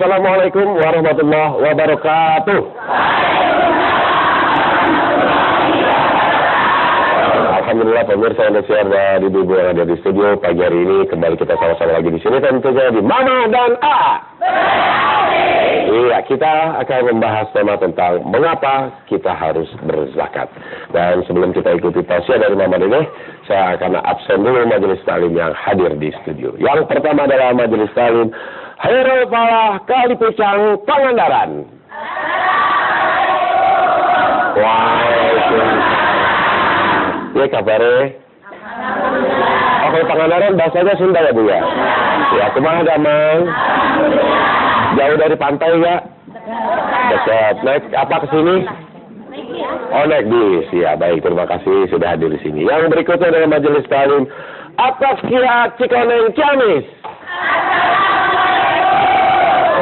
Assalamualaikum warahmatullahi wabarakatuh. Alhamdulillah pemirsa Indonesia dan ibu-ibu yang ada di studio, pagi hari ini kembali kita sama-sama lagi di sini tentunya di Mama dan A. Iya, kita akan membahas tema tentang mengapa kita harus berzakat. Dan sebelum kita ikuti tausiah dari Mama Dede, saya akan absen dulu majelis taklim yang hadir di studio. Yang pertama adalah majelis taklim Hairul Falah Kalipicang Pangandaran. Waalaikumsalam. Ya kabarnya? Oke, Pangandaran bahasanya Sunda ya Bu ya? Ya, kumaha damang? Jauh dari pantai ya? Dekat. Naik apa ke sini? Oh, naik bis. Ya, baik. Terima kasih sudah hadir di sini. Yang berikutnya adalah majelis taklim Atas Kia Cikoneng Ciamis.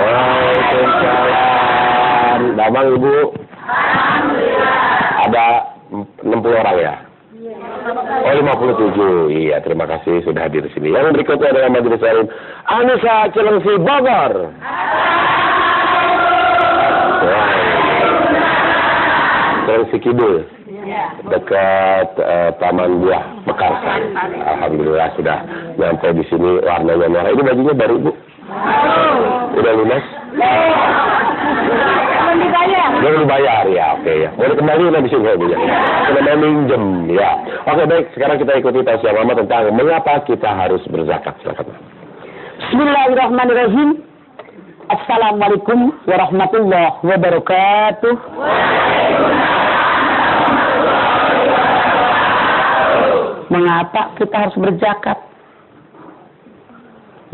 Waalaikumsalam. Damang Ibu? Ada 60 orang ya? Oh, 57. Iya, terima kasih sudah hadir di sini. Yang berikutnya adalah majelis taklim Anissa Cilengsi Bogor. Cilengsi Kidul. Dekat Taman Buah Mekarsan. Alhamdulillah sudah nyampe di sini, warnanya merah. Ini bajunya baru Bu? Udah lunas? Belum dibayar ya, oke ya. Boleh kembali nanti sini Bu ya. Sudah minjem ya. Oke baik, sekarang kita ikuti tausiah Mama tentang mengapa kita harus berzakat. Silakan. Bismillahirrahmanirrahim. Assalamualaikum warahmatullahi wabarakatuh. Mengapa kita harus berzakat?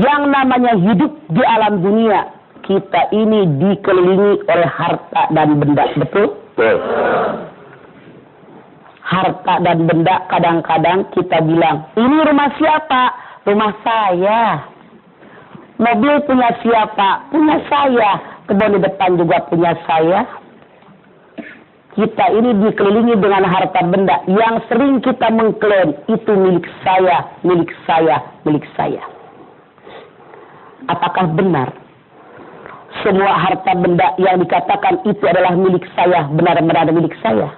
Yang namanya hidup di alam dunia, kita ini dikelilingi oleh harta dan benda, betul? Betul. Harta dan benda kadang-kadang kita bilang, ini rumah siapa? Rumah saya. Mobil punya siapa? Punya saya. Kebun di depan juga punya saya. Kita ini dikelilingi dengan harta benda yang sering kita mengklaim itu milik saya, milik saya, milik saya. Apakah benar semua harta benda yang dikatakan itu adalah milik saya, benar-benar milik saya?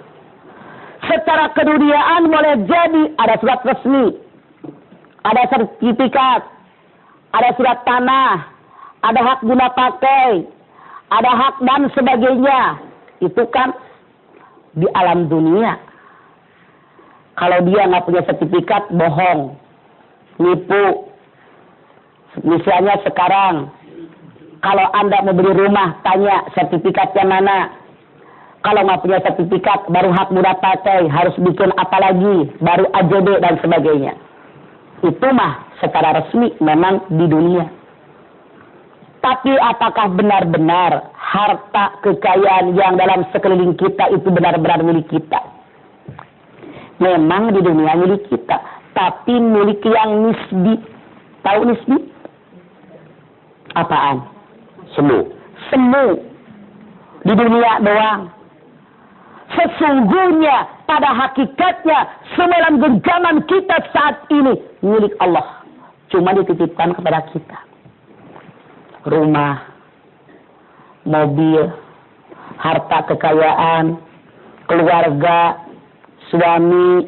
Secara keduniaan boleh jadi ada surat resmi, ada sertifikat, ada surat tanah, ada hak guna pakai, ada hak dan sebagainya. Itu kan di alam dunia. Kalau dia nggak punya sertifikat, bohong, nipu. Misalnya sekarang, kalau Anda mau beli rumah, tanya sertifikatnya mana. Kalau nggak punya sertifikat, baru hak guna pakai, harus bikin apa lagi, baru AJB dan sebagainya. Itu mah secara resmi memang di dunia. Tapi apakah benar-benar harta kekayaan yang dalam sekeliling kita itu benar-benar milik kita? Memang di dunia milik kita, tapi milik yang nisbi. Tahu nisbi? Apaan? Semu. Semu. Di dunia doang. Sesungguhnya pada hakikatnya sembilan genggaman kita saat ini milik Allah. Cuma dititipkan kepada kita. Rumah, mobil, harta kekayaan, keluarga, suami,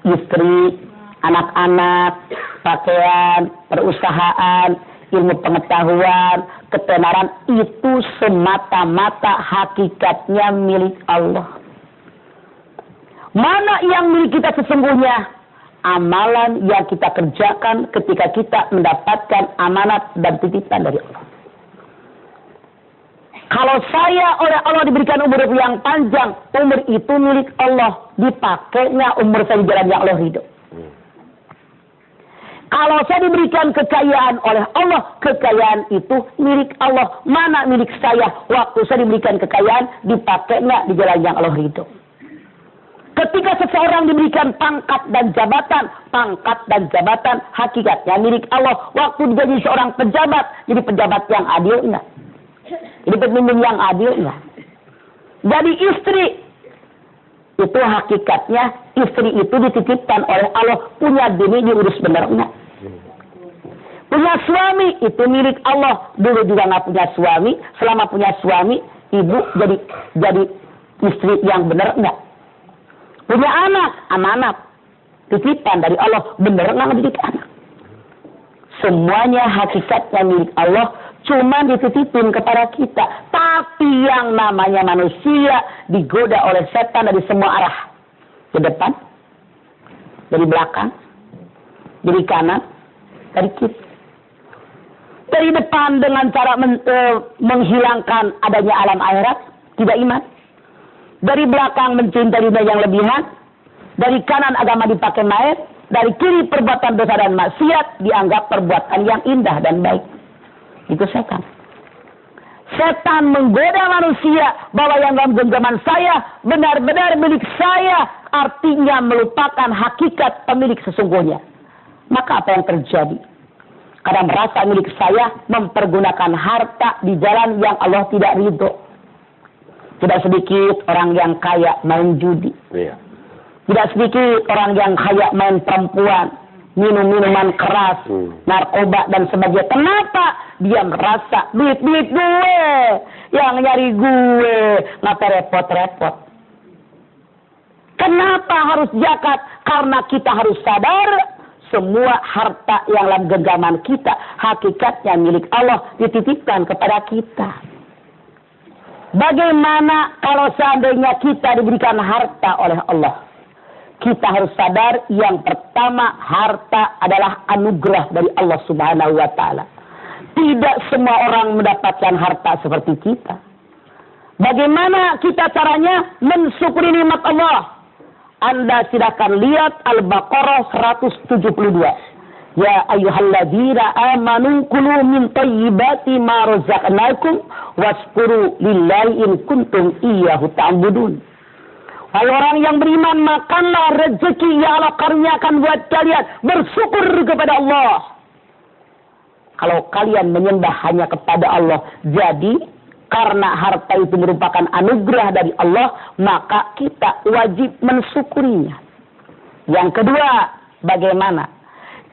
istri, anak-anak, pakaian, perusahaan, ilmu pengetahuan, ketenaran, itu semata-mata hakikatnya milik Allah. Mana yang milik kita sesungguhnya? Amalan yang kita kerjakan ketika kita mendapatkan amanat dan titipan dari Allah. Kalau saya oleh Allah diberikan umur yang panjang, umur itu milik Allah. Dipakainya umur saya di jalan yang Allah ridho. Kalau saya diberikan kekayaan oleh Allah, kekayaan itu milik Allah. Mana milik saya? Waktu saya diberikan kekayaan, dipakainya di jalan yang Allah ridho. Ketika seseorang diberikan pangkat dan jabatan hakikatnya milik Allah. Waktu jadi seorang pejabat, jadi pejabat yang adil enggak? Jadi pemimpin yang adil enggak? Jadi istri, itu hakikatnya istri itu dititipkan oleh Allah, punya bini diurus benar enggak? Punya suami itu milik Allah. Dulu juga nggak punya suami. Selama punya suami, ibu jadi istri yang benar enggak? Punya anak, amanat, titipan dari Allah. Benar enggak mendidik anak? Semuanya hakikatnya milik Allah, cuma dititipin kepada kita. Tapi yang namanya manusia digoda oleh setan dari semua arah. Ke depan, dari belakang, dari kanan, dari kiri. Dari depan dengan cara menghilangkan adanya alam akhirat, tidak iman. Dari belakang mencintai dunia yang lebihan. Dari kanan agama dipakai main. Dari kiri perbuatan dosa dan maksiat dianggap perbuatan yang indah dan baik. Itu setan. Setan menggoda manusia bahwa yang dalam genggaman saya benar-benar milik saya. Artinya melupakan hakikat pemilik sesungguhnya. Maka apa yang terjadi? Karena merasa milik saya mempergunakan harta di jalan yang Allah tidak ridho. Tidak sedikit orang yang kaya main judi. Iya. Tidak sedikit orang yang kaya main perempuan, minum minuman keras, narkoba dan sebagainya. Kenapa? Dia merasa duit gue, yang nyari gue, ngapa repot-repot. Kenapa harus zakat? Karena kita harus sadar semua harta yang dalam genggaman kita hakikatnya milik Allah, dititipkan kepada kita. Bagaimana kalau seandainya kita diberikan harta oleh Allah? Kita harus sadar yang pertama, harta adalah anugerah dari Allah Subhanahu wa Ta'ala. Tidak semua orang mendapatkan harta seperti kita. Bagaimana kita caranya mensyukuri nikmat Allah? Anda silakan lihat Al-Baqarah 172. Ya ayyuhalladzina amanu kulu min thayyibati ma razaqnakum waskuru lillahi in kuntum iyyahu ta'budun. Hai orang yang beriman, makanlah rezeki yang Allah karuniakan buat kalian. Bersyukur kepada Allah. Kalau kalian menyembah hanya kepada Allah. Jadi, karena harta itu merupakan anugerah dari Allah, maka kita wajib mensyukurinya. Yang kedua, bagaimana?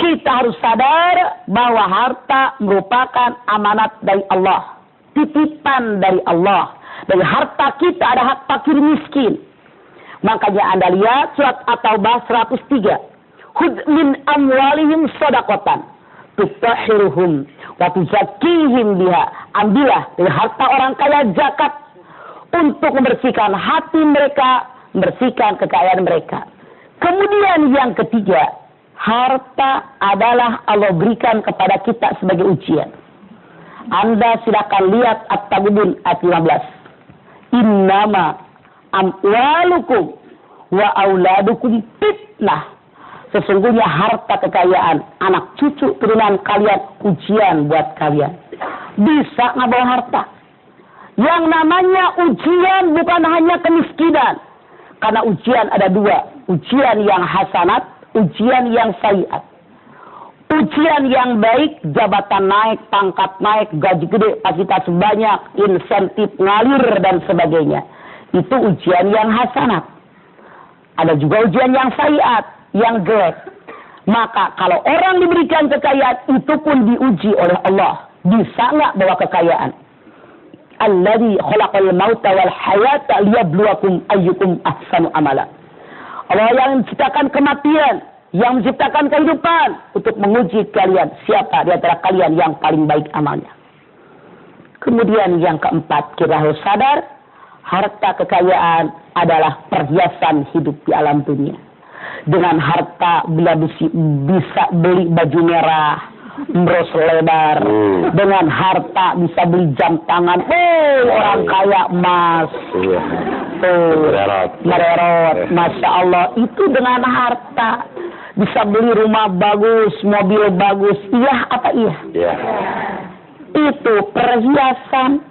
Kita harus sadar bahwa harta merupakan amanat dari Allah. Titipan dari Allah. Dari harta kita ada hak fakir miskin. Makanya Anda lihat surat At-Taubah 103. Khudz min amwalihim shadaqatan tutahhiruhum wa tuzakkihim biha. Ambillah dari harta orang kaya zakat untuk membersihkan hati mereka, membersihkan kekayaan mereka. Kemudian yang ketiga, harta adalah Allah berikan kepada kita sebagai ujian. Anda silakan lihat At-Taghabun ayat 15. Innama amwalukum wa auladukum fitnah. Sesungguhnya harta kekayaan, anak cucu turunan kalian ujian buat kalian. Bisa nggak bawa harta? Yang namanya ujian bukan hanya kemiskinan. Karena ujian ada dua. Ujian yang hasanat, ujian yang sayiat. Ujian yang baik, jabatan naik, pangkat naik, gaji gede, fasilitas banyak, insentif ngalir dan sebagainya. Itu ujian yang hasanat. Ada juga ujian yang sayiat, yang jelek. Maka kalau orang diberikan kekayaan, itu pun diuji oleh Allah. Bisa nggak bawa kekayaan? Alladzi khalaqal mauta wal hayata liyabluwakum ayyukum ahsanu amala. Allah yang menciptakan kematian, yang menciptakan kehidupan untuk menguji kalian. Siapa di antara kalian yang paling baik amalnya? Kemudian yang keempat, kita harus sadar harta kekayaan adalah perhiasan hidup di alam dunia. Dengan harta bila bisa beli baju merah, bros lebar. Dengan harta bisa beli jam tangan. Orang kaya emas. Mererot. Masya Allah. Itu dengan harta. Bisa beli rumah bagus, mobil bagus. Iya apa iya? Iya. Itu perhiasan.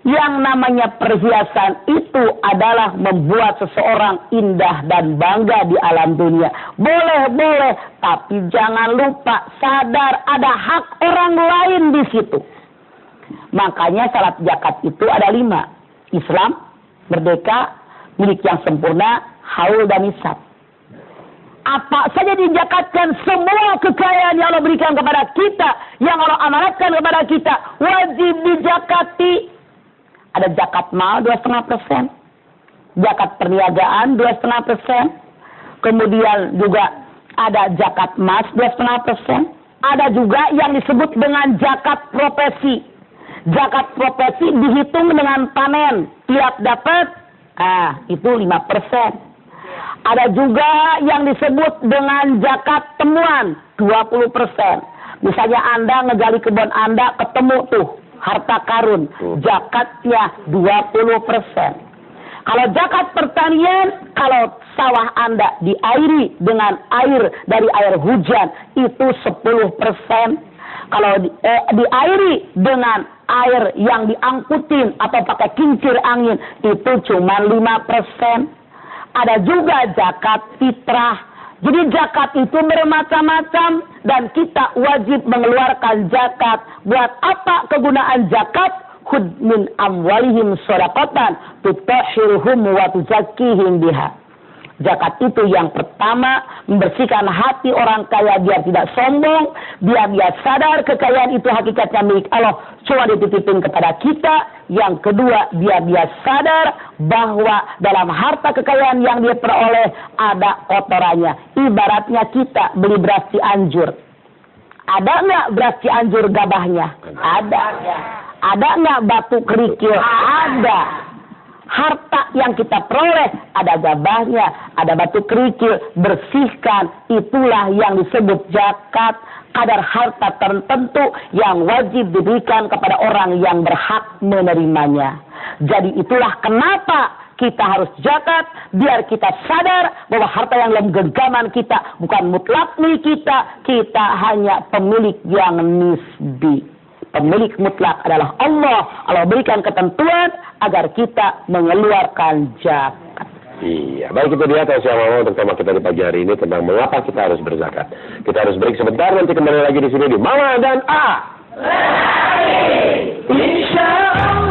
Yang namanya perhiasan itu adalah membuat seseorang indah dan bangga di alam dunia. Boleh, tapi jangan lupa sadar ada hak orang lain di situ. Makanya syarat zakat itu ada 5. Islam, merdeka, milik yang sempurna, haul dan nisab. Apa saja dizakatkan, semua kekayaan yang Allah berikan kepada kita, yang Allah amanatkan kepada kita, wajib dizakati. Ada zakat mal 2,5%, zakat perniagaan 2,5%, kemudian juga ada zakat emas 2,5%, ada juga yang disebut dengan zakat profesi. Zakat profesi dihitung dengan panen, tiap dapat, itu 5%. Ada juga yang disebut dengan zakat temuan 20%. Misalnya Anda ngegali kebun Anda, ketemu tuh harta karun, zakatnya 20%. Kalau zakat pertanian, kalau sawah Anda diairi dengan air dari air hujan, itu 10%. Kalau diairi dengan air yang diangkutin atau pakai kincir angin, itu cuma 5%. Ada juga zakat fitrah. Jadi zakat itu bermacam-macam dan kita wajib mengeluarkan zakat. Buat apa kegunaan zakat? Khudh min amwalihim shadaqatan tutahhiruhum wa tuzakkihim biha. Zakat itu yang pertama membersihkan hati orang kaya biar tidak sombong, biar dia sadar kekayaan itu hakikatnya milik Allah, cuma dititipin kepada kita. Yang kedua, biar dia sadar bahwa dalam harta kekayaan yang dia peroleh ada kotorannya. Ibaratnya kita beli beras Cianjur. Ada nggak beras Cianjur gabahnya? Ada. Ada nggak batu kerikil? Ada. Harta yang kita peroleh ada gabahnya, ada batu kerikil, bersihkan. Itulah yang disebut zakat. Kadar harta tertentu yang wajib diberikan kepada orang yang berhak menerimanya. Jadi itulah kenapa kita harus zakat, biar kita sadar bahwa harta yang dalam genggaman kita bukan mutlak milik kita, kita hanya pemilik yang nisbi. Pemilik mutlak adalah Allah. Allah berikan ketentuan agar kita mengeluarkan zakat. Iya, baik itu dia tausiah mama untuk tema kita di pagi hari ini tentang mengapa kita harus berzakat. Kita harus break sebentar, nanti kembali lagi di sini di Mama dan A. Insya Allah.